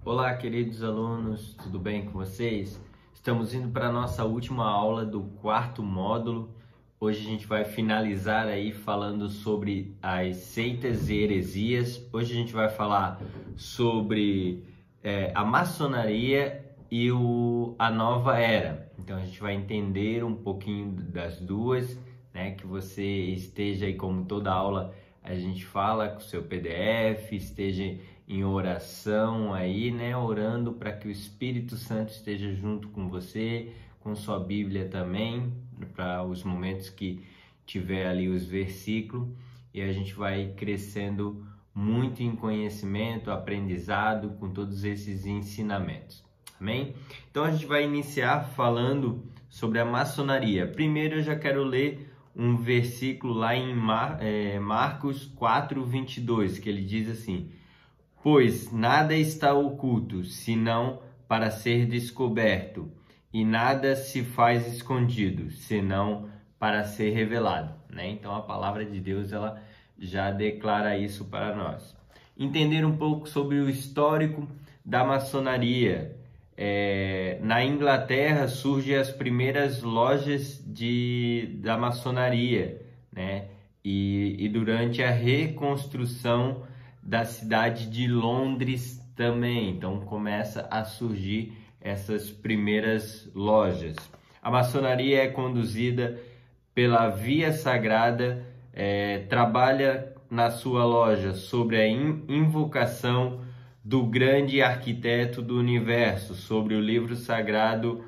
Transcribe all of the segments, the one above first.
Olá, queridos alunos, tudo bem com vocês? Estamos indo para a nossa última aula do quarto módulo. Hoje a gente vai finalizar aí falando sobre as seitas e heresias. Hoje a gente vai falar sobre a maçonaria e a nova era. Então a gente vai entender um pouquinho das duas, né? Que você esteja aí, como toda aula a gente fala, com o seu PDF, esteja em oração aí, né? Orando para que o Espírito Santo esteja junto com você, com sua Bíblia também, para os momentos que tiver ali os versículos, e a gente vai crescendo muito em conhecimento, aprendizado com todos esses ensinamentos. Amém? Então a gente vai iniciar falando sobre a maçonaria. Primeiro eu já quero ler um versículo lá em Marcos 4:22, que ele diz assim: pois nada está oculto, senão para ser descoberto, e nada se faz escondido, senão para ser revelado, né? Então a palavra de Deus, ela já declara isso para nós. Entender um pouco sobre o histórico da maçonaria. Na Inglaterra surgem as primeiras lojas da maçonaria, né? E durante a reconstrução da cidade de Londres também, então começa a surgir essas primeiras lojas. A maçonaria é conduzida pela Via Sagrada, trabalha na sua loja sobre a invocação do grande arquiteto do universo, sobre o livro sagrado,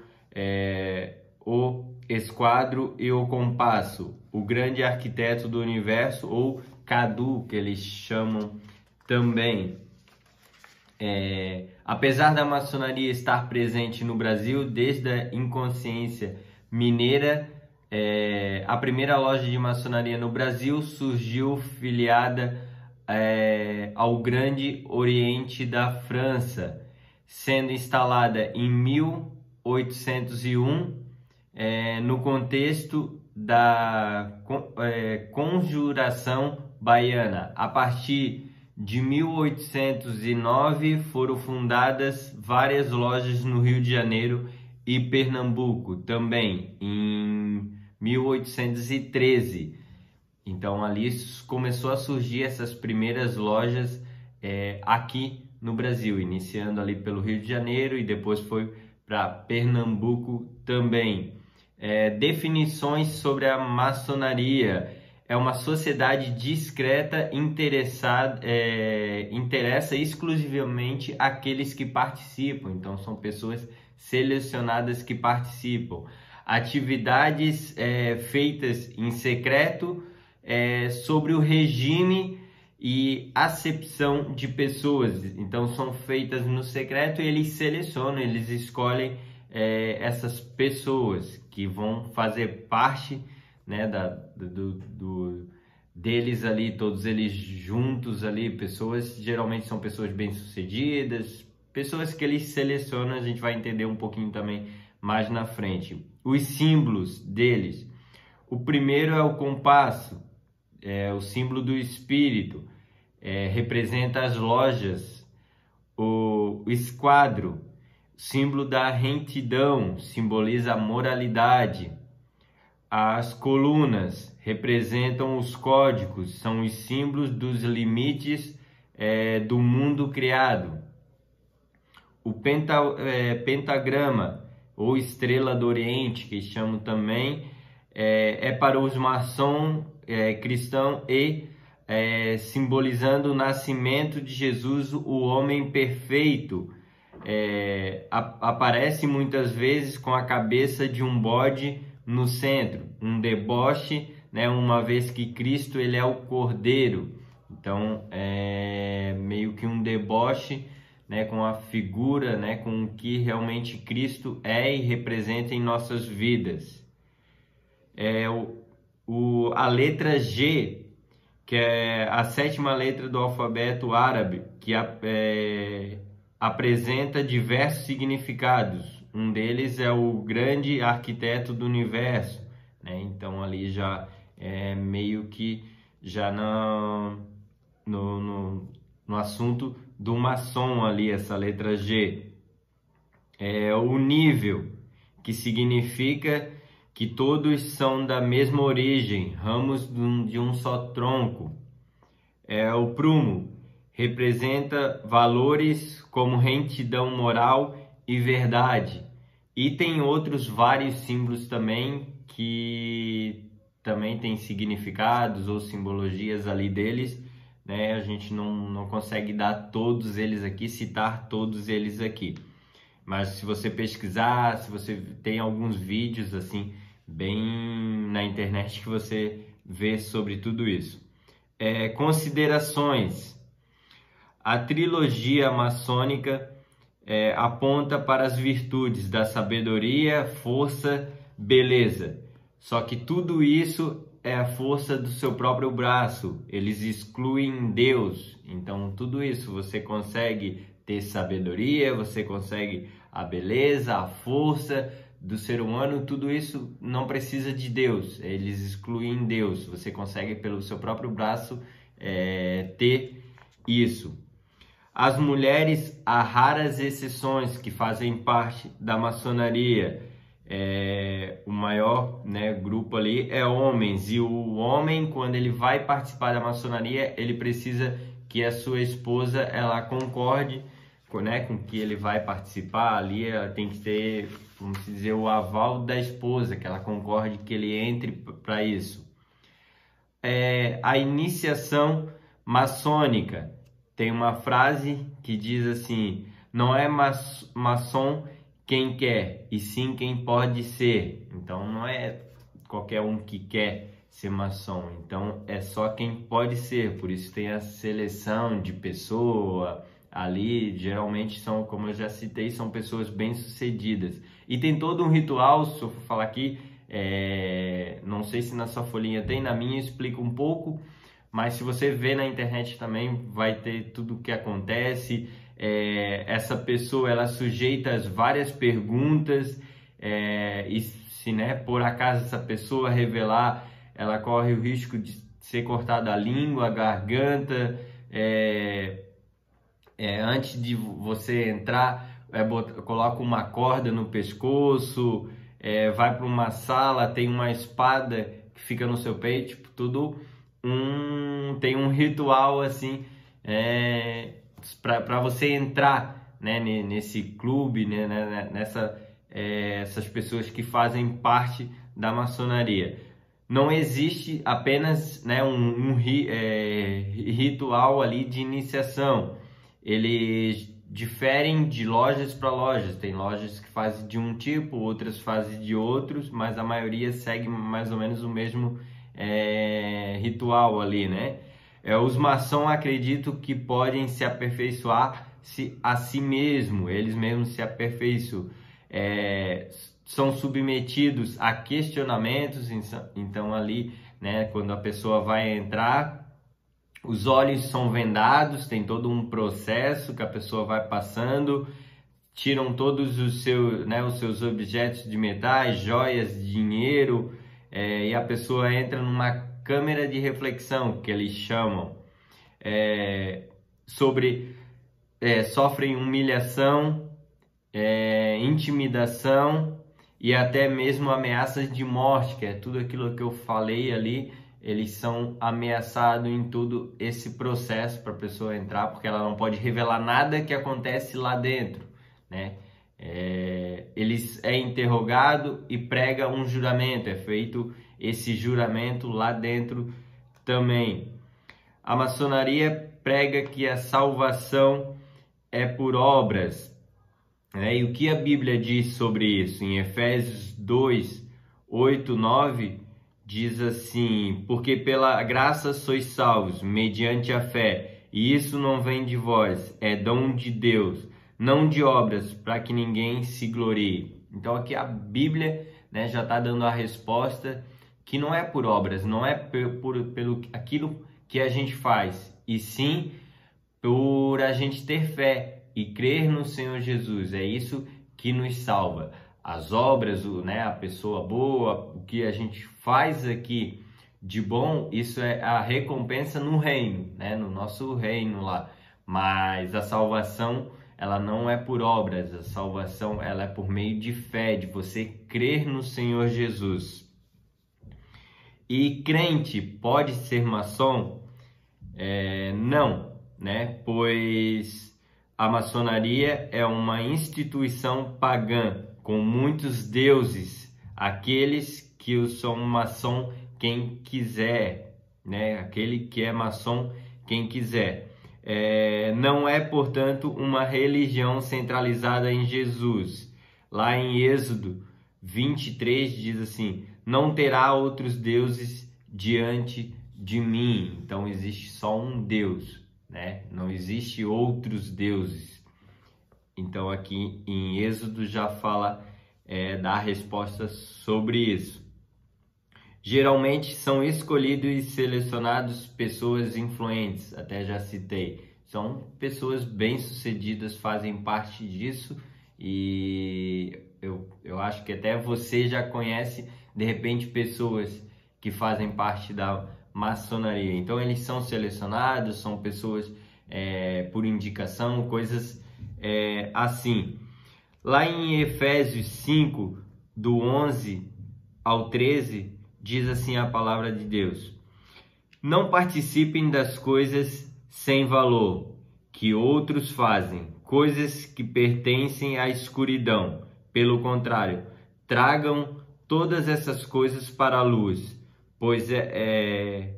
o esquadro e o compasso, o grande arquiteto do universo, ou Cadu, que eles chamam também. Apesar da maçonaria estar presente no Brasil desde a inconsciência mineira, a primeira loja de maçonaria no Brasil surgiu filiada ao Grande Oriente da França, sendo instalada em 1801, no contexto da Conjuração Baiana. A partir de 1809 foram fundadas várias lojas no Rio de Janeiro e Pernambuco, também em 1813. Então ali começou a surgir essas primeiras lojas aqui no Brasil, iniciando ali pelo Rio de Janeiro e depois foi para Pernambuco também. Definições sobre a maçonaria. É uma sociedade discreta, interessa exclusivamente aqueles que participam. Então são pessoas selecionadas que participam. Atividades feitas em secreto, sobre o regime e acepção de pessoas. Então são feitas no secreto e eles selecionam, eles escolhem essas pessoas que vão fazer parte, né, deles ali, todos eles juntos ali. Pessoas, geralmente são pessoas bem-sucedidas, pessoas que eles selecionam. A gente vai entender um pouquinho também mais na frente. Os símbolos deles: o primeiro é o compasso, o símbolo do espírito, representa as lojas. O esquadro, símbolo da retidão, simboliza a moralidade. As colunas representam os códigos, são os símbolos dos limites do mundo criado. O pentagrama, ou estrela do Oriente, que chamam também, para os maçons cristãos e simbolizando o nascimento de Jesus, o homem perfeito. Aparece muitas vezes com a cabeça de um bode no centro, um deboche, né? Uma vez que Cristo, ele é o Cordeiro, então meio que um deboche, né? Com a figura, né? Com o que realmente Cristo é e representa em nossas vidas. A letra G, que é a sétima letra do alfabeto árabe, que apresenta diversos significados. Um deles é o grande arquiteto do universo, né? Então ali já meio que já no assunto do maçom ali, essa letra G. É o nível, que significa que todos são da mesma origem, ramos de um só tronco. É o prumo, representa valores como retidão moral e verdade. E tem outros vários símbolos também que também tem significados ou simbologias ali deles, né? A gente não consegue dar todos eles aqui, citar todos eles aqui. Mas se você pesquisar, se você tem alguns vídeos assim bem na internet que você vê sobre tudo isso. Considerações. A trilogia maçônica aponta para as virtudes da sabedoria, força, beleza. Só que tudo isso é a força do seu próprio braço. Eles excluem Deus. Então tudo isso você consegue ter sabedoria, você consegue a beleza, a força do ser humano, tudo isso não precisa de Deus, eles excluem Deus, você consegue pelo seu próprio braço ter isso. As mulheres, há raras exceções que fazem parte da maçonaria, o maior, né, grupo ali é homens, e o homem, quando ele vai participar da maçonaria, ele precisa que a sua esposa ela concorde, né, com que ele vai participar ali, tem que ter, vamos dizer, o aval da esposa, que ela concorde que ele entre para isso. A iniciação maçônica, tem uma frase que diz assim: não é maçom quem quer, e sim quem pode ser. Então não é qualquer um que quer ser maçom, então é só quem pode ser, por isso tem a seleção de pessoa ali, geralmente são, como eu já citei, são pessoas bem-sucedidas. E tem todo um ritual, se eu for falar aqui, não sei se na sua folhinha tem, na minha explica um pouco, mas se você ver na internet também vai ter tudo o que acontece. Essa pessoa, ela sujeita as várias perguntas, e se, né, por acaso essa pessoa revelar, ela corre o risco de ser cortada a língua, a garganta, antes de você entrar, coloca uma corda no pescoço, vai para uma sala, tem uma espada que fica no seu peito, tipo, tudo tem um ritual assim, para você entrar, né, nesse clube, né, essas pessoas que fazem parte da maçonaria. Não existe apenas, né, um ritual ali de iniciação. Eles diferem de lojas para lojas. Tem lojas que fazem de um tipo, outras fazem de outros, mas a maioria segue mais ou menos o mesmo ritual ali, né? Os maçons acreditam que podem se aperfeiçoar a si mesmo, eles mesmos se aperfeiçoam. São submetidos a questionamentos, então ali, né, quando a pessoa vai entrar, os olhos são vendados, tem todo um processo que a pessoa vai passando, tiram todos os seus objetos de metais, joias, dinheiro, e a pessoa entra numa câmera de reflexão, que eles chamam, sofrem humilhação, intimidação e até mesmo ameaças de morte, que é tudo aquilo que eu falei ali. Eles são ameaçados em todo esse processo para a pessoa entrar, porque ela não pode revelar nada que acontece lá dentro, né? Eles interrogado e prega um juramento, é feito esse juramento lá dentro também. A maçonaria prega que a salvação é por obras, né? E o que a Bíblia diz sobre isso? Em Efésios 2, 8, 9, diz assim: porque pela graça sois salvos, mediante a fé, e isso não vem de vós, é dom de Deus, não de obras, para que ninguém se glorie. Então aqui a Bíblia, né, já está dando a resposta que não é por obras, não é pelo aquilo que a gente faz, e sim por a gente ter fé e crer no Senhor Jesus. É isso que nos salva. As obras, né, a pessoa boa, o que a gente faz aqui de bom, isso é a recompensa no reino, né, no nosso reino lá. Mas a salvação, ela não é por obras, a salvação ela é por meio de fé, de você crer no Senhor Jesus. E crente pode ser maçom? Não, né? Pois a maçonaria é uma instituição pagã com muitos deuses, aqueles que o são maçom quem quiser, né? Aquele que é maçom quem quiser. Não é, portanto, uma religião centralizada em Jesus. Lá em Êxodo 23 diz assim: não terá outros deuses diante de mim. Então existe só um Deus, né? Não existe outros deuses. Então aqui em Êxodo já fala, dá a resposta sobre isso. Geralmente são escolhidos e selecionados pessoas influentes, até já citei. São pessoas bem-sucedidas, fazem parte disso, e eu acho que até você já conhece, de repente, pessoas que fazem parte da maçonaria. Então eles são selecionados, são pessoas por indicação, coisas assim. Lá em Efésios 5, do 11 ao 13, diz assim a palavra de Deus: não participem das coisas sem valor que outros fazem, coisas que pertencem à escuridão. Pelo contrário, tragam todas essas coisas para a luz, pois é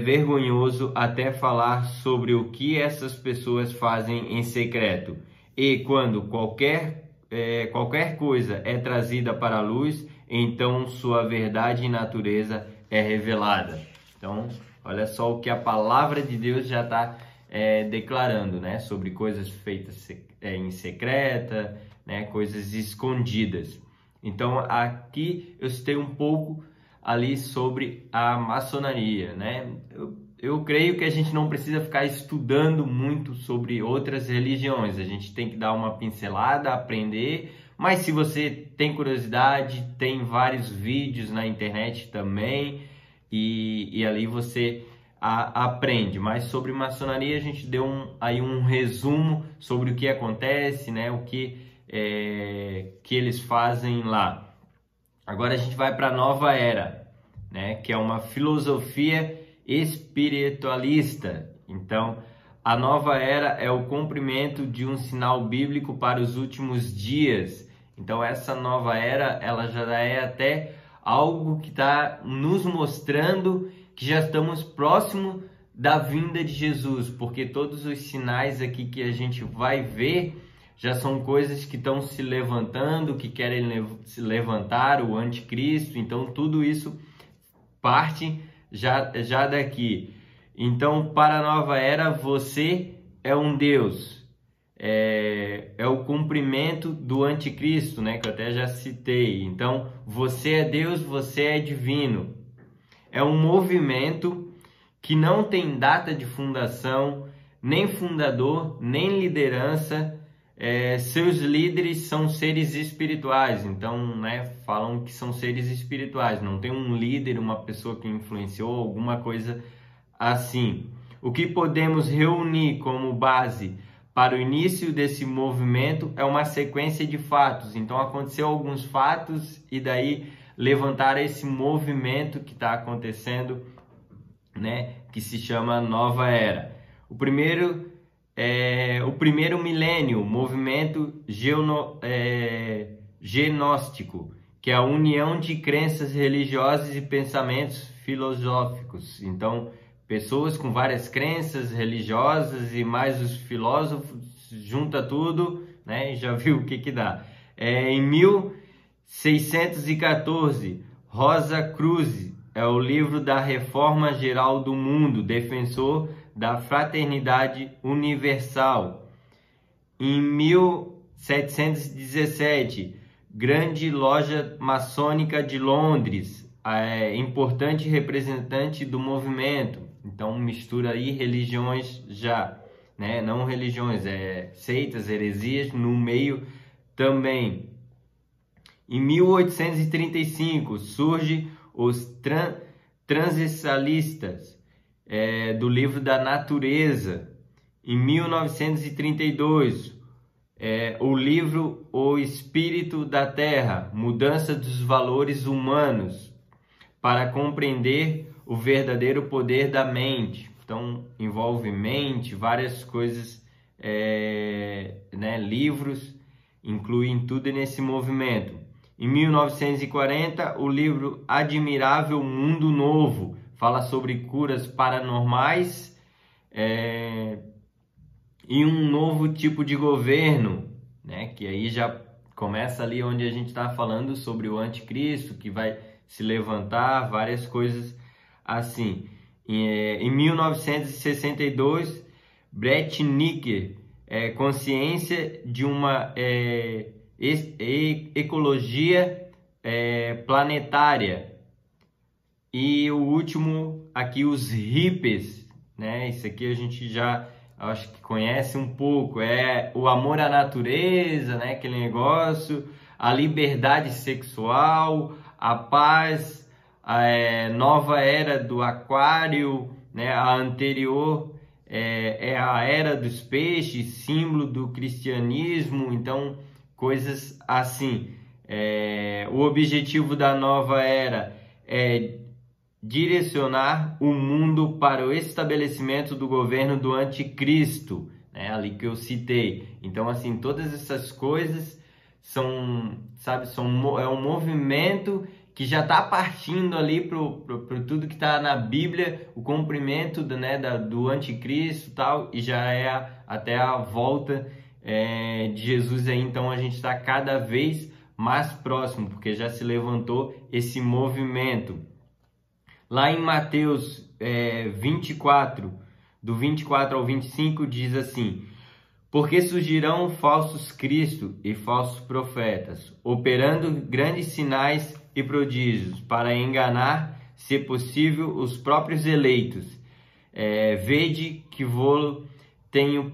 vergonhoso até falar sobre o que essas pessoas fazem em secreto. E quando qualquer coisa é trazida para a luz, então sua verdade e natureza é revelada. Então, olha só o que a palavra de Deus já está declarando, né? Sobre coisas feitas em secreta, né? Coisas escondidas. Então, aqui eu citei um pouco ali sobre a maçonaria, né? Eu creio que a gente não precisa ficar estudando muito sobre outras religiões. A gente tem que dar uma pincelada, aprender. Mas se você tem curiosidade, tem vários vídeos na internet também, e ali você aprende. Mas sobre maçonaria a gente deu aí um resumo sobre o que acontece, né? O que eles fazem lá. Agora a gente vai para a nova era, né? Que é uma filosofia espiritualista. Então, a nova era é o cumprimento de um sinal bíblico para os últimos dias. Então, essa nova era, ela já é até algo que está nos mostrando que já estamos próximo da vinda de Jesus, porque todos os sinais aqui que a gente vai ver já são coisas que estão se levantando, que querem se levantar, o anticristo. Então, tudo isso parte já daqui. Então, para a nova era, você é um Deus. É o cumprimento do anticristo, né? Que eu até já citei. Então, você é Deus, você é divino. É um movimento que não tem data de fundação, nem fundador, nem liderança. Seus líderes são seres espirituais. Então, né, falam que são seres espirituais. Não tem um líder, uma pessoa que influenciou, alguma coisa assim. O que podemos reunir como base para o início desse movimento é uma sequência de fatos. Então, aconteceu alguns fatos e daí levantar esse movimento que está acontecendo, né, que se chama Nova Era. O primeiro milênio, movimento gnóstico, que é a união de crenças religiosas e pensamentos filosóficos. Então, pessoas com várias crenças religiosas e mais os filósofos, junta tudo, né? E já viu o que dá. Em 1614, Rosa Cruz, é o livro da Reforma Geral do Mundo, defensor da fraternidade universal. Em 1717, Grande Loja Maçônica de Londres, importante representante do movimento. Então mistura aí religiões já, né? Não religiões, seitas, heresias no meio também. Em 1835 surge os transcendentalistas, do livro da natureza, Em 1932, o livro O Espírito da Terra, Mudança dos Valores Humanos, para compreender o verdadeiro poder da mente. Então, envolve mente, várias coisas, livros, incluem tudo nesse movimento. Em 1940, o livro Admirável Mundo Novo, fala sobre curas paranormais e um novo tipo de governo, né? Que aí já começa ali onde a gente está falando sobre o anticristo, que vai se levantar, várias coisas assim. Em 1962, Brett Nicker, Consciência de uma Ecologia Planetária. E o último aqui, os hippies, né? Isso aqui a gente já acho que conhece um pouco, o amor à natureza, né? Aquele negócio, a liberdade sexual, a paz, a nova era do aquário, né? A anterior é a era dos peixes, símbolo do cristianismo. Então, coisas assim. O objetivo da nova era é direcionar o mundo para o estabelecimento do governo do anticristo, né? Ali que eu citei. Então, assim, todas essas coisas é um movimento que já está partindo ali para tudo que está na Bíblia, o cumprimento do anticristo e tal, e já é até a volta de Jesus aí. Então, a gente está cada vez mais próximo, porque já se levantou esse movimento. Lá em Mateus 24, do 24 ao 25, diz assim: porque surgirão falsos cristos e falsos profetas, operando grandes sinais e prodígios, para enganar, se possível, os próprios eleitos. Vede que vou tenho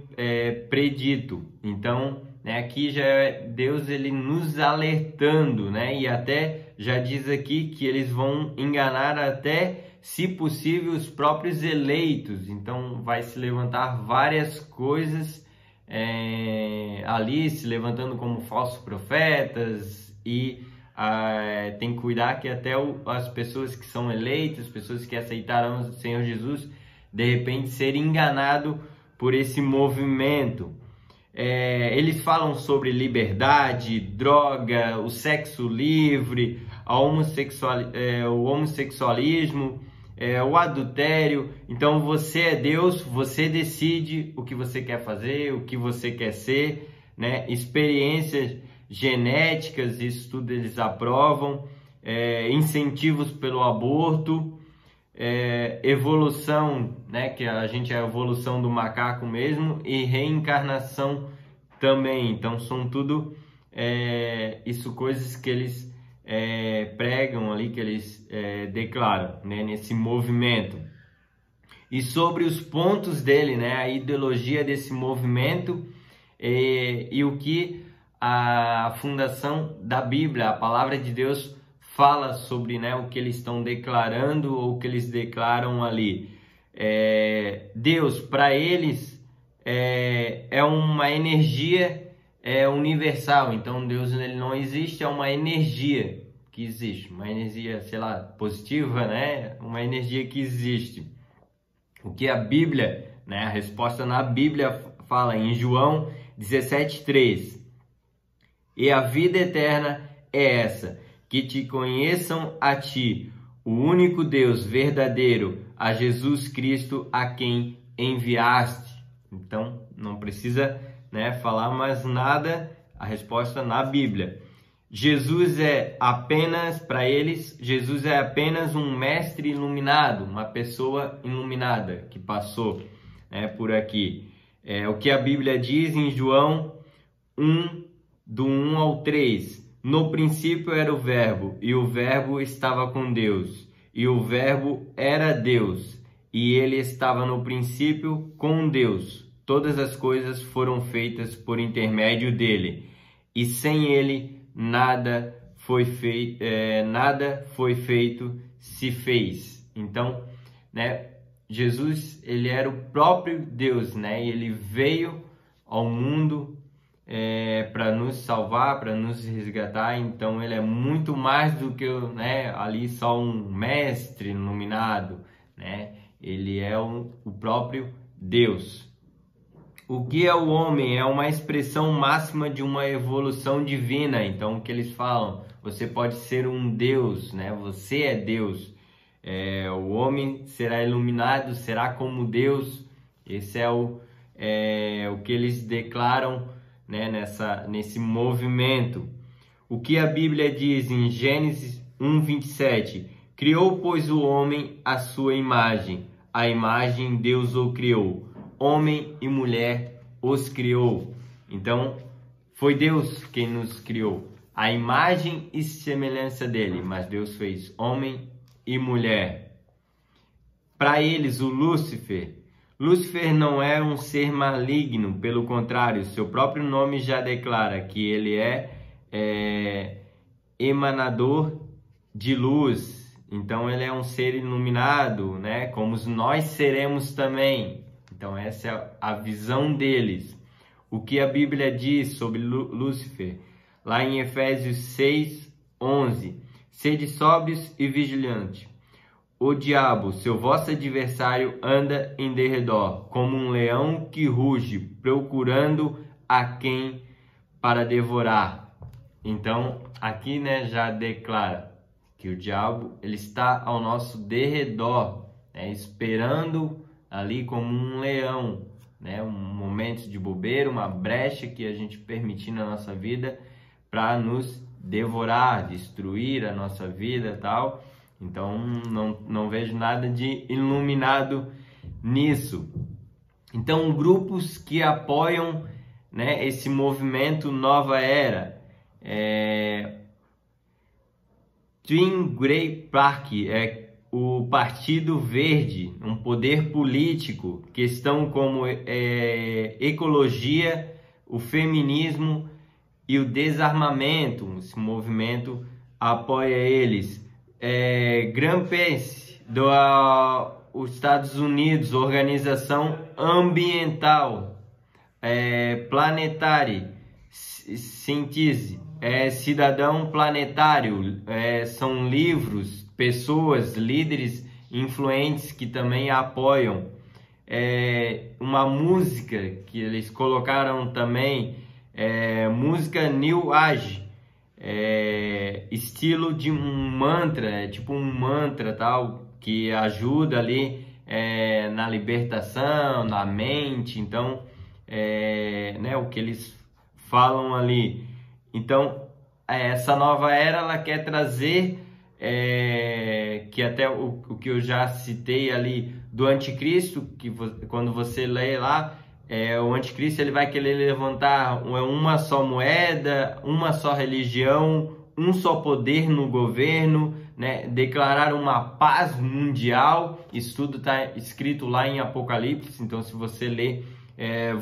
predito. Então, aqui já é Deus ele nos alertando, né? E até já diz aqui que eles vão enganar até, se possível, os próprios eleitos. Então vai se levantar várias coisas ali, se levantando como falsos profetas, e tem que cuidar que até as pessoas que são eleitas, pessoas que aceitaram o Senhor Jesus, de repente ser enganado por esse movimento. Eles falam sobre liberdade, droga, o sexo livre, o homossexualismo, o adultério. Então você é Deus, você decide o que você quer fazer, o que você quer ser, né? Experiências genéticas, isso tudo eles aprovam, incentivos pelo aborto, evolução, né? Que a gente é a evolução do macaco mesmo, e reencarnação também. Então são tudo isso coisas que eles pregam ali, que eles declaram, né, nesse movimento. E sobre os pontos dele, né, a ideologia desse movimento, e o que a fundação da Bíblia, a palavra de Deus, fala sobre, né, o que eles estão declarando, ou o que eles declaram ali. Deus, para eles, é uma energia universal. Então Deus ele não existe, é uma energia que existe, uma energia, sei lá, positiva, né? Uma energia que existe. O que a Bíblia, né, a resposta na Bíblia fala em João 17:3. E a vida eterna é essa, que te conheçam a ti, o único Deus verdadeiro, a Jesus Cristo, a quem enviaste. Então, não precisa, né, falar mais nada, a resposta na Bíblia. Jesus para eles, Jesus é apenas um mestre iluminado, uma pessoa iluminada que passou, por aqui. O que a Bíblia diz em João 1, do 1 ao 3. No princípio era o Verbo, e o Verbo estava com Deus, e o Verbo era Deus, e ele estava no princípio com Deus. Todas as coisas foram feitas por intermédio dele, e sem ele nada foi feito, se fez. Então, né, Jesus, ele era o próprio Deus, né? E ele veio ao mundo para nos salvar, para nos resgatar. Então ele é muito mais do que, né, ali só um mestre iluminado, né? Ele é o próprio Deus. O que é o homem? É uma expressão máxima de uma evolução divina. Então o que eles falam? Você pode ser um Deus, né? Você é Deus. O homem será iluminado, será como Deus. Esse é o que eles declaram, né, nesse movimento. O que a Bíblia diz em Gênesis 1:27? Criou, pois, o homem à sua imagem. A imagem Deus o criou. Homem e mulher os criou. Então, foi Deus quem nos criou. A imagem e semelhança dele. Mas Deus fez homem e mulher. Para eles, o Lúcifer não é um ser maligno, pelo contrário, seu próprio nome já declara que ele é emanador de luz. Então ele é um ser iluminado, né? Como nós seremos também. Então essa é a visão deles. O que a Bíblia diz sobre Lúcifer? Lá em Efésios 6:11. Sede sóbrios e vigilantes. O diabo, seu vosso adversário, anda em derredor, como um leão que ruge, procurando a quem para devorar. Então, aqui, né, já declara que o diabo, ele está ao nosso derredor, né, esperando ali como um leão, né, um momento de bobeira, uma brecha que a gente permitir na nossa vida para nos devorar, destruir a nossa vida e tal. Então, não vejo nada de iluminado nisso. Então, grupos que apoiam, né, esse movimento Nova Era. Twin Grey Park é o Partido Verde, um poder político, questão como ecologia, o feminismo e o desarmamento. Esse movimento apoia eles. Greenpeace dos Estados Unidos, organização ambiental, Planetary Science, Cidadão Planetário, são livros, pessoas, líderes influentes que também apoiam. Uma música que eles colocaram também, música New Age, estilo de um mantra, tipo um mantra tal, que ajuda ali na libertação, na mente. Então, né, o que eles falam ali. Então, essa nova era, ela quer trazer, que até o que eu já citei ali do anticristo, que quando você lê lá, o anticristo, ele vai querer levantar uma só moeda, uma só religião, um só poder no governo, né? Declarar uma paz mundial. Isso tudo está escrito lá em Apocalipse. Então, se você ler,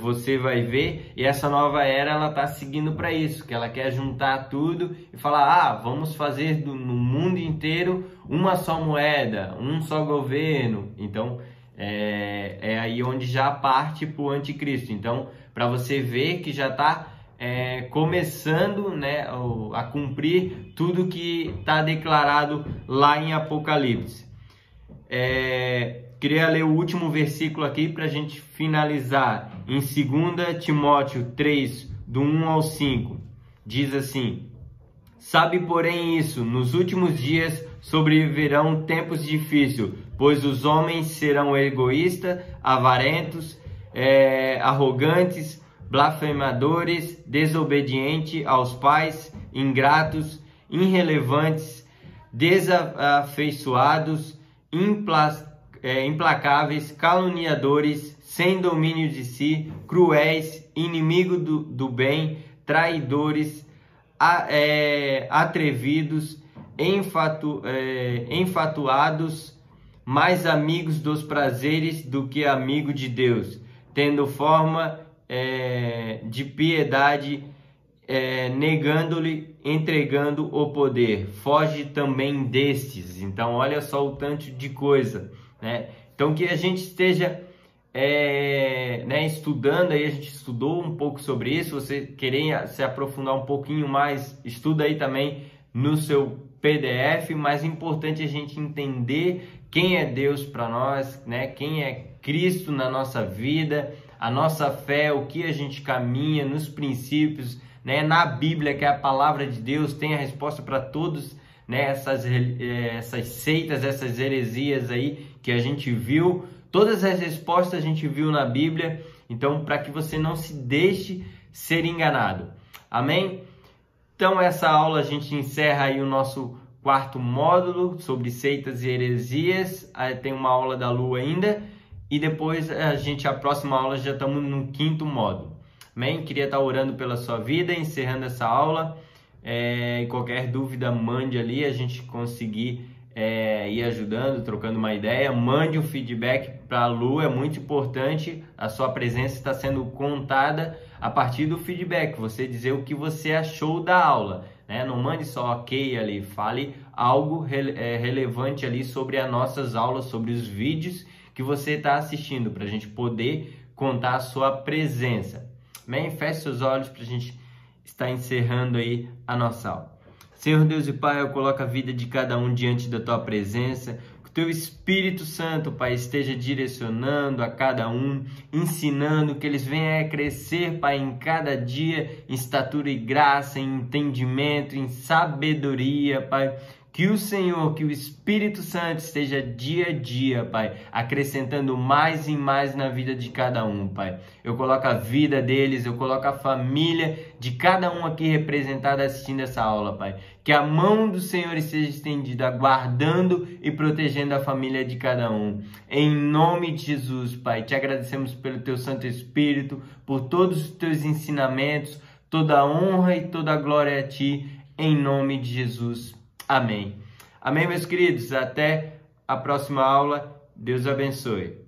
você vai ver. E essa nova era, ela está seguindo para isso, que ela quer juntar tudo e falar: vamos fazer no mundo inteiro uma só moeda, um só governo. Então, é aí onde já parte para o anticristo. Então, para você ver que já está começando, né, a cumprir tudo que está declarado lá em Apocalipse. Queria ler o último versículo aqui para a gente finalizar. Em 2 Timóteo 3, do 1 ao 5, diz assim: sabe, porém, isso, nos últimos dias sobrevirão tempos difíceis, pois os homens serão egoístas, avarentos, arrogantes, blasfemadores, desobedientes aos pais, ingratos, irrelevantes, desafeiçoados, implacáveis, caluniadores, sem domínio de si, cruéis, inimigos do bem, traidores, atrevidos, enfatuados, mais amigos dos prazeres do que amigos de Deus, tendo forma de piedade, negando-lhe, entregando o poder. Foge também destes. Então, olha só o tanto de coisa, né, Então que a gente esteja estudando, aí a gente estudou um pouco sobre isso. Você querer se aprofundar um pouquinho mais, estuda aí também no seu PDF. Mas é importante a gente entender quem é Deus para nós, né? Quem é Cristo na nossa vida, a nossa fé, o que a gente caminha nos princípios, né? Na Bíblia, que é a palavra de Deus, tem a resposta para todos, né? Essas seitas, essas heresias aí que a gente viu. Todas as respostas a gente viu na Bíblia, então para que você não se deixe ser enganado. Amém? Então essa aula a gente encerra aí o nosso 4º módulo sobre seitas e heresias. Aí tem uma aula da Lu ainda e depois a próxima aula já estamos no 5º módulo. Amém? Queria estar orando pela sua vida, encerrando essa aula. Qualquer dúvida mande ali, a gente conseguir ir ajudando, trocando uma ideia. Mande um feedback para a Lu, é muito importante. A sua presença está sendo contada a partir do feedback, você dizer o que você achou da aula, né? Não mande só ok ali, fale algo relevante ali sobre as nossas aulas, sobre os vídeos que você está assistindo, para a gente poder contar a sua presença. Amém? Feche seus olhos para a gente estar encerrando aí a nossa aula. Senhor Deus e Pai, eu coloco a vida de cada um diante da Tua presença. Que o Teu Espírito Santo, Pai, esteja direcionando a cada um, ensinando, que eles venham a crescer, Pai, em cada dia, em estatura e graça, em entendimento, em sabedoria, Pai. Que o Senhor, que o Espírito Santo esteja dia a dia, Pai, acrescentando mais e mais na vida de cada um, Pai. Eu coloco a vida deles, eu coloco a família de cada um aqui representada assistindo essa aula, Pai. Que a mão do Senhor esteja estendida, guardando e protegendo a família de cada um. Em nome de Jesus, Pai, te agradecemos pelo Teu Santo Espírito, por todos os Teus ensinamentos, toda a honra e toda a glória a Ti, em nome de Jesus. Amém. Amém, meus queridos. Até a próxima aula. Deus abençoe.